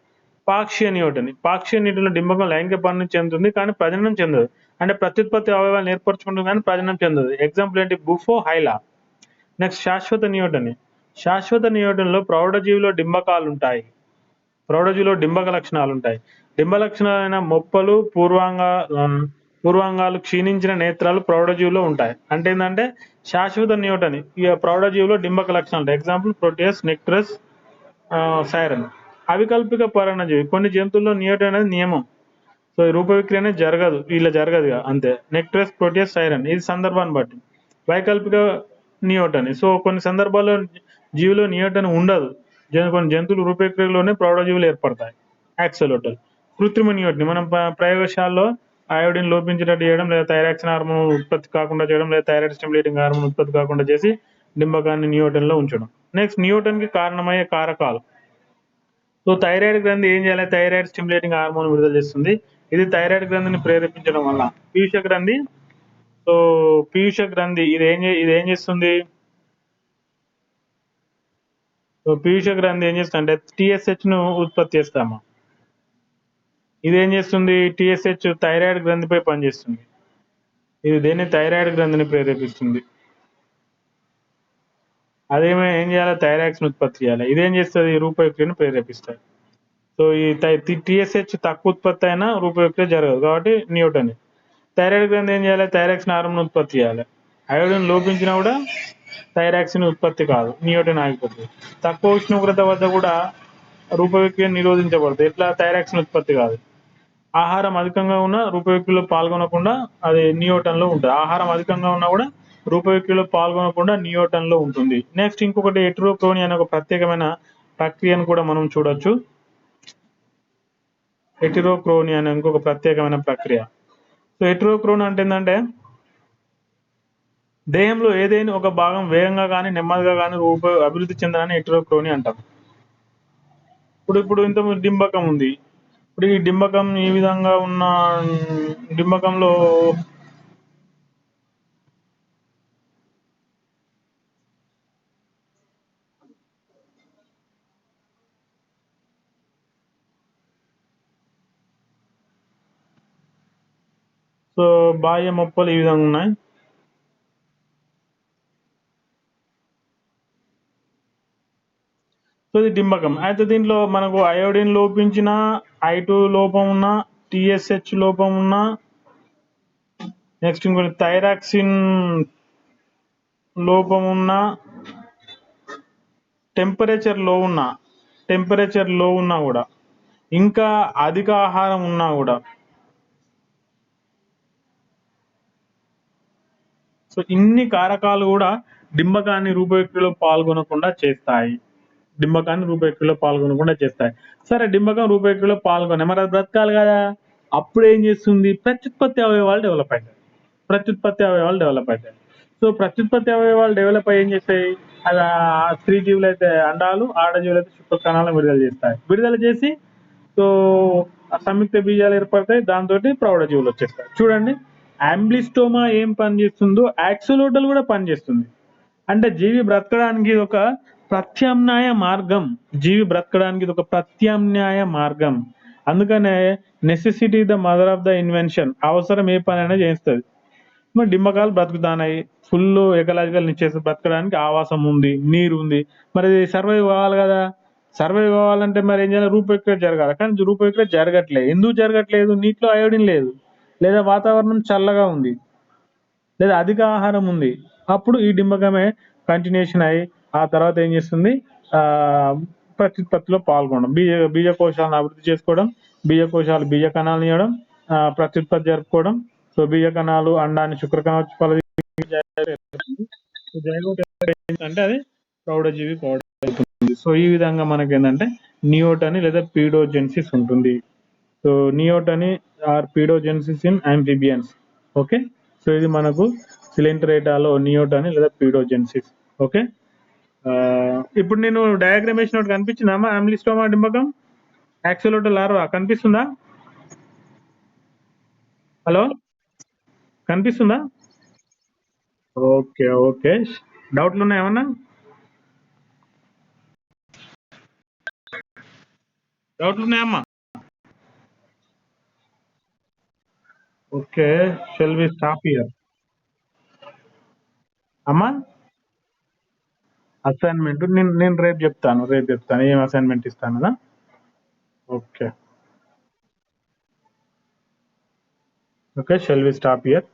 పాక్షిక నియోటన్లో డింబకం లైంగిక పరిణతి చెందుతుంది కానీ ప్రజననం చెందదు. అంటే ప్రత్యుత్పత్తి అవయవాలను ఏర్పరచుకుంటుంది కానీ ప్రజననం చెందదు. ఎగ్జాంపుల్ ఏంటి? బుఫో, హైలా. నెక్స్ట్ శాశ్వత నియోటన్లో ప్రౌఢజీవిలో డింబకాలు ఉంటాయి. ప్రౌఢజీవిలో డింబక లక్షణాలు ఉంటాయి. డింబ లక్షణాలైన మొప్పలు, పూర్వాంగాలు, క్షీణించిన నేత్రాలు ప్రౌఢజీవిలో ఉంటాయి. అంటే ఏంటంటే శాశ్వత నియోటనీ ఇక ప్రౌఢజీవిలో డింబక లక్షణాలు ఉంటాయి. Example Proteus, Necturus, Siren. అవికల్పిక పరాన్నజీవి కొన్ని జంతువుల్లో నియోటనీ అనేది నియమం. సో ఈ రూపవిక్రియ అనేది జరగదు, ఇలా జరగదు అంతే. నెక్టరస్, ప్రోటియస్, సైరన్ ఇది సందర్భాన్ని బట్టి. వైకల్పిక నియోటనీ సో కొన్ని సందర్భాల్లో జీవిలో నియోటనీ ఉండదు. కొన్ని జంతువులు రూపవిక్రియలోనే ప్రౌఢజీవులు ఏర్పడతాయి. యాక్సోలోటల్. కృత్రిమ నియోటనీ మనం ప్రయోగశాలలో అయోడిన్ లోపించినట్టు చేయడం, లేదా థైరాక్సిన్ హార్మోన్ ఉత్పత్తి కాకుండా చేయడం, లేదా థైరాయిడ్ స్టిమ్యులేటింగ్ హార్మోన్ ఉత్పత్తి కాకుండా చేసి డింబకాన్ని నియోటన్లో ఉంచడం. నెక్స్ట్ నియోటన్కి కారణమయ్యే కారకాలు. సో థైరాయిడ్ గ్రంథి ఏం చేయాలి? థైరాయిడ్ స్టిమ్యులేటింగ్ హార్మోన్ విడుదల చేస్తుంది. ఇది థైరాయిడ్ గ్రంథిని ప్రేరేపించడం వల్ల. పీయూష గ్రంథి ఇది ఏం చేస్తుంది? సో పీయూష గ్రంథి ఏం చేస్తుంది అంటే TSH ను ఉత్పత్తి చేస్తామా. ఇది ఏం చేస్తుంది? TSH థైరాయిడ్ గ్రంథిపై పనిచేస్తుంది. ఇది దేన్ని? థైరాయిడ్ గ్రంథిని ప్రేరేపిస్తుంది. అదేమో ఏం చేయాలి? థైరాక్సిన్ ఉత్పత్తి చేయాలి. ఇదేం చేస్తుంది? రూపవిక్రియను ప్రేరేపిస్తుంది. సో ఈ TSH తక్కువ ఉత్పత్తి అయినా రూపవిక్రియ జరగదు కాబట్టి నియోటనీ. థైరాయిడ్ గ్రంథి ఏం చేయాలి? థైరాక్సిన్ హార్మోన్ ఉత్పత్తి చేయాలి. అయోడిన్ లోపించినా కూడా థైరాక్సిన్ ఉత్పత్తి కాదు, నియోటన్ ఆగిపోతుంది. తక్కువ ఉష్ణోగ్రత వద్ద కూడా రూపవిక్రియ నిరోధించబడుతుంది. ఎట్లా? థైరాక్సిన్ ఉత్పత్తి కాదు. ఆహారం అధికంగా ఉన్న రూపవిక్రియలో పాల్గొనకుండా అది నియోటన్లో ఉంటుంది. ఆహారం అధికంగా ఉన్నా కూడా రూపవిక్రియలో పాల్గొనకుండా నియోటన్లో ఉంటుంది. నెక్స్ట్ ఇంకొకటి హెటెరోక్రోనీ అనే ఒక ప్రత్యేకమైన ప్రక్రియను కూడా మనం చూడొచ్చు. హెటెరోక్రోనీ అనే ఇంకొక ప్రత్యేకమైన ప్రక్రియ. సో హెటెరోక్రోనీ అంటే ఏంటంటే దేహంలో ఏదైనా ఒక భాగం వేగంగా కానీ నెమ్మదిగా కానీ అభివృద్ధి చెందడాన్ని హెటెరోక్రోనీ అంటాం. ఇప్పుడు ఇంత డింబకం ఉంది. ఇప్పుడు ఈ డింబకం ఈ విధంగా ఉన్న డింబకంలో సో బాహ్య మొప్పలు ఈ విధంగా ఉన్నాయి. సో ఇది డింబకం. అయితే దీంట్లో మనకు అయోడిన్ లోపించిన, I2 లోపం ఉన్న, TSH లోపం ఉన్న, నెక్స్ట్ ఇంకోటి థైరాక్సిన్ లోపం ఉన్న, టెంపరేచర్ లో ఉన్నా కూడా, ఇంకా అధిక ఆహారం ఉన్నా కూడా, సో ఇన్ని కారకాలు కూడా డింబకాన్ని రూపవిక్రియలో పాల్గొనకుండా చేస్తాయి. సరే డింబకం రూపవిక్రియలో పాల్గొనే మరి అది బ్రతకాలి కదా. అప్పుడు ఏం చేస్తుంది? ప్రత్యుత్పత్తి అవయవాలు డెవలప్ అవుతాయి. సో ప్రత్యుత్పత్తి అవయవాలు డెవలప్ అయ్యి ఏం చేస్తాయి? అది స్త్రీ జీవులు అయితే అండాలు, ఆడజీవులు అయితే శుక్రకణాలను విడుదల చేసి సో సంయుక్త బీజాలు ఏర్పడతాయి. దాంతో ప్రౌఢజీవులు వచ్చేస్తాయి. చూడండి, ఆంబ్లియోస్టోమా ఏం పనిచేస్తుందో యాక్సోలోటల్ కూడా పనిచేస్తుంది. అంటే జీవి బ్రతకడానికి ఇది ఒక ప్రత్యామ్నాయ మార్గం. అందుకనే necessity the mother of the invention. అవసరం ఏ పనైనా చేస్తుంది. మరి డింబకాలు బ్రతుకుతాయి. ఫుల్ ఎకలాజికల్ నిచ్చేసి బ్రతకడానికి ఆవాసం ఉంది, నీరు ఉంది. మరి సర్వైవ్ కావాలి కదా. సర్వైవ్ కావాలంటే మరి ఏం చేయాలి? రూపవిక్రియ జరగాలి. కానీ రూపవిక్రియ జరగట్లేదు. ఎందుకు జరగట్లేదు? నీటిలో అయోడిన్ లేదు, లేదా వాతావరణం చల్లగా ఉంది, లేదా అధిక ఆహారం ఉంది. అప్పుడు ఈ డింబకమే కంటిన్యూషన్ అయ్యి ఆ తర్వాత ఏం చేస్తుంది ప్రత్యుత్పత్తిలో పాల్గొనడం, బీజకోశాలను అభివృద్ధి చేసుకోవడం, బీజకోశాలు బీజ కణాలను ఇవ్వడం, ప్రత్యుత్పత్తి జరుపుకోవడం. సో బీజ కణాలు అండాన్ని శుక్రకణం వచ్చి అంటే అది ప్రౌఢజీవి కావడం అవుతుంది. సో ఈ విధంగా మనకి ఏంటంటే నియోటనీ లేదా పీడోజెన్సిస్ ఉంటుంది. So neoteny or paedogenesis in amphibians. Okay, so ఇది మనకు సిలెంట్రేటాలో నియోటనీ లేదా పీడోజెన్సిస్. ఓకే, ఇప్పుడు నేను డయాగ్రామ్ వేసినట్టు కనిపించిందమ్మా? ఆమ్లిస్టోమా డింబకం, యాక్సిలోటల్ లార్వా కనిపిస్తుందా? హలో, కనిపిస్తుందా? ఓకే ఓకే, డౌట్లు ఉన్నాయా ఏమన్నా? డౌట్లు ఉన్నాయమ్మా? Okay, shall we stop here? అమ్మా అసైన్మెంట్ నేను రేపు చెప్తాను ఏం అసైన్మెంట్ ఇస్తాను కదా. Okay okay, shall we stop here?